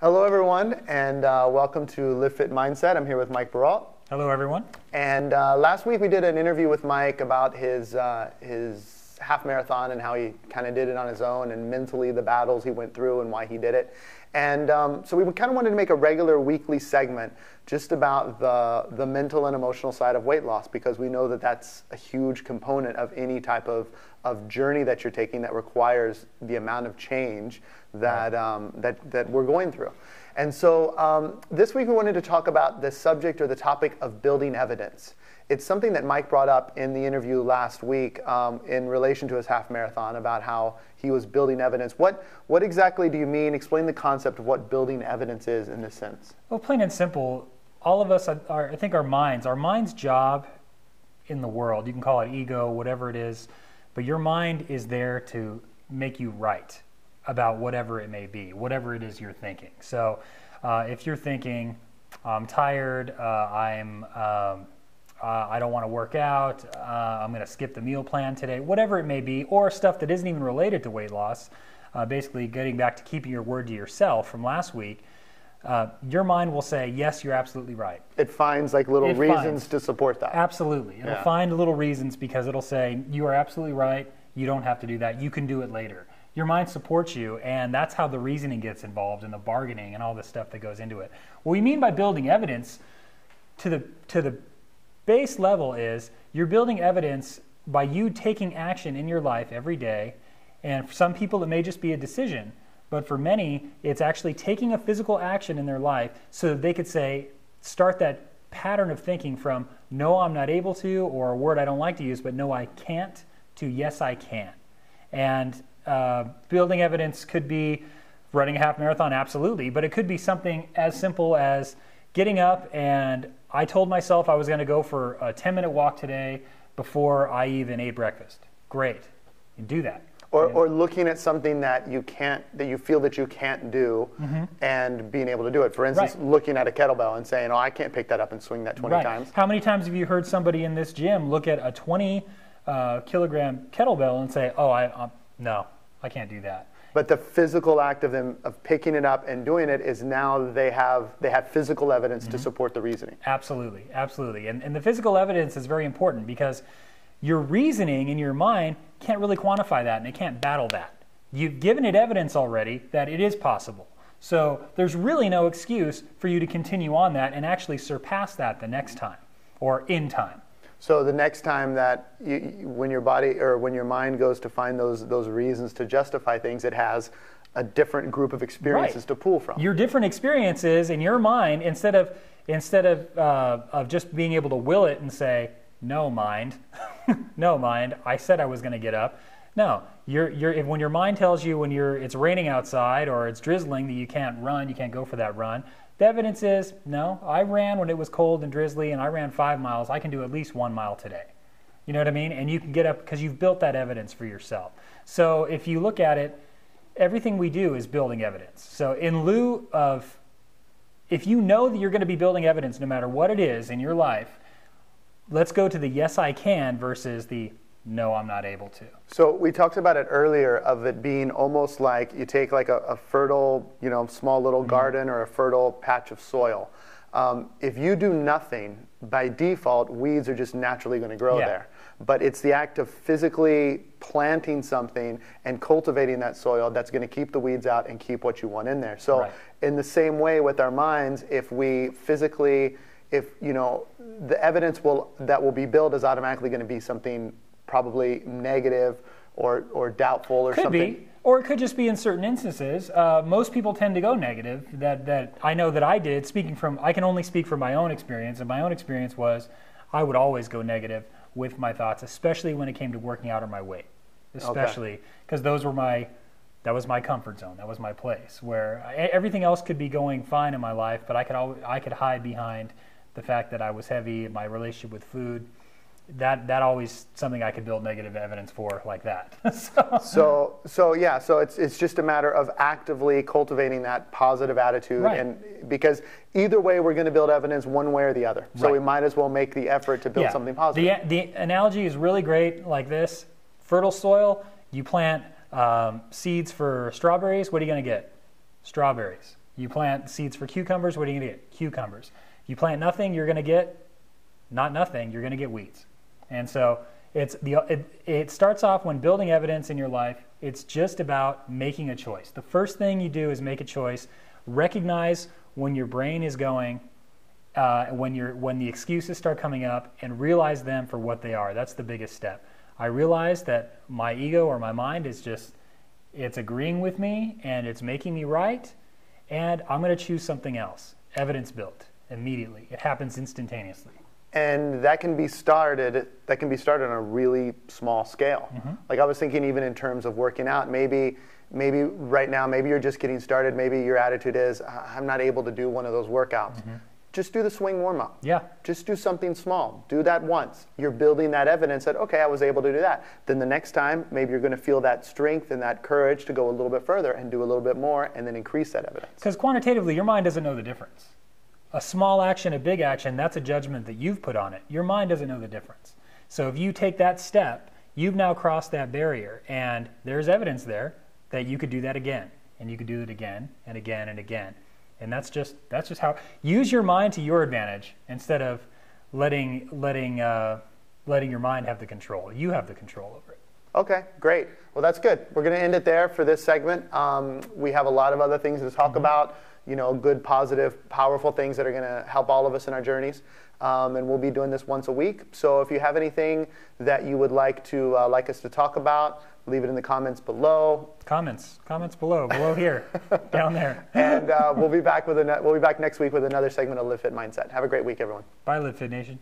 Hello, everyone, and welcome to LiveFit Mindset. I'm here with Mike Baralt. Hello, everyone. And last week we did an interview with Mike about his half marathon and how he kind of did it on his own, and mentally the battles he went through and why he did it. And so we kind of wanted to make a regular weekly segment just about the mental and emotional side of weight loss, because we know that that's a huge component of any type of journey that you're taking that requires the amount of change that that we're going through. And so this week we wanted to talk about the subject or the topic of building evidence. It's something that Mike brought up in the interview last week in relation to his half marathon, about how he was building evidence. What exactly do you mean? Explain the concept of what building evidence is in this sense. Well, plain and simple, all of us are, I think our mind's job in the world, you can call it ego, whatever it is, but your mind is there to make you right about whatever it may be, whatever it is you're thinking. So if you're thinking, I'm tired, I don't want to work out, I'm going to skip the meal plan today, whatever it may be, or stuff that isn't even related to weight loss, basically getting back to keeping your word to yourself from last week, your mind will say, yes, you're absolutely right. It finds like little reasons to support that. Absolutely. It'll find little reasons, because it'll say, you are absolutely right, you don't have to do that, you can do it later. Your mind supports you, and that's how the reasoning gets involved, and the bargaining and all the stuff that goes into it. What we mean by building evidence to the base level is you're building evidence by you taking action in your life every day. And for some people, it may just be a decision. But for many, it's actually taking a physical action in their life so that they could start that pattern of thinking from, no, I'm not able to, or a word I don't like to use, but no, I can't, to yes, I can. And building evidence could be running a half marathon, absolutely. But it could be something as simple as getting up and I told myself I was going to go for a 10-minute walk today before I even ate breakfast. Great. You do that. Or looking at something that you feel that you can't do, and being able to do it. For instance, looking at a kettlebell and saying, oh, I can't pick that up and swing that 20 times. How many times have you heard somebody in this gym look at a 20 kilogram kettlebell and say, oh, no, I can't do that. But the physical act of picking it up and doing it is now they have physical evidence to support the reasoning. Absolutely, absolutely. And the physical evidence is very important, because your reasoning in your mind can't really quantify that, and it can't battle that. You've given it evidence already that it is possible. So there's really no excuse for you to continue on that and actually surpass that the next time, or in time. So the next time that when your body or when your mind goes to find those reasons to justify things, it has a different group of experiences to pull from. Your different experiences in your mind, instead of just being able to will it and say, no mind, no mind, I said I was going to get up. No, when your mind tells you it's raining outside or it's drizzling that you can't run, you can't go for that run. The evidence is, no, I ran when it was cold and drizzly, and I ran 5 miles. I can do at least 1 mile today. You know what I mean? And you can get up because you've built that evidence for yourself. So if you look at it, everything we do is building evidence. So in lieu of, if you know that you're going to be building evidence no matter what it is in your life, let's go to the yes, I can versus the no, I'm not able to. So we talked about it earlier, of it being almost like you take like a fertile, small little garden or a fertile patch of soil. If you do nothing, by default, weeds are just naturally going to grow there. But it's the act of physically planting something and cultivating that soil that's going to keep the weeds out and keep what you want in there. So in the same way with our minds, if we physically, the evidence that will be built is automatically going to be something probably negative or doubtful or something. Could be, or it could just be in certain instances. Most people tend to go negative. That I know that I did. I can only speak from my own experience, and my own experience was I would always go negative with my thoughts, especially when it came to working out or my weight. Especially because that was my comfort zone. That was my place where everything else could be going fine in my life, but I could hide behind the fact that I was heavy, my relationship with food. That always something I could build negative evidence for, like that. So it's just a matter of actively cultivating that positive attitude, and because either way we're going to build evidence one way or the other. So we might as well make the effort to build something positive. The analogy is really great, like this: fertile soil. You plant seeds for strawberries. What are you going to get? Strawberries. You plant seeds for cucumbers, what are you going to get? Cucumbers. You plant nothing, you're going to get not nothing, you're going to get weeds. And so it starts off when building evidence in your life, it's just about making a choice. The first thing you do is make a choice. Recognize when your brain is going, when the excuses start coming up, and realize them for what they are. That's the biggest step. I realize that my ego or my mind is it's agreeing with me and it's making me right, and I'm going to choose something else. Evidence built immediately. It happens instantaneously. And that can be started on a really small scale. Mm-hmm. Like I was thinking even in terms of working out, maybe right now, maybe you're just getting started, maybe your attitude is, I'm not able to do one of those workouts. Mm-hmm. Just do the swing warm-up. Yeah. Just do something small. Do that once. You're building that evidence that, okay, I was able to do that. Then the next time, maybe you're going to feel that strength and that courage to go a little bit further and do a little bit more and then increase that evidence. Because quantitatively, your mind doesn't know the difference. A small action, a big action, that's a judgment that you've put on it. Your mind doesn't know the difference. So if you take that step, you've now crossed that barrier, and there's evidence there that you could do that again, and you could do it again and again and again. And that's just how, use your mind to your advantage instead of letting your mind have the control. You have the control over it. Okay, great. Well, that's good. We're going to end it there for this segment. We have a lot of other things to talk about. Good, positive, powerful things that are going to help all of us in our journeys. And we'll be doing this once a week. So if you have anything that you would like us to talk about, leave it in the comments below. Comments below here, down there. And we'll be back next week with another segment of LiveFit Mindset. Have a great week, everyone. Bye, LiveFit Nation.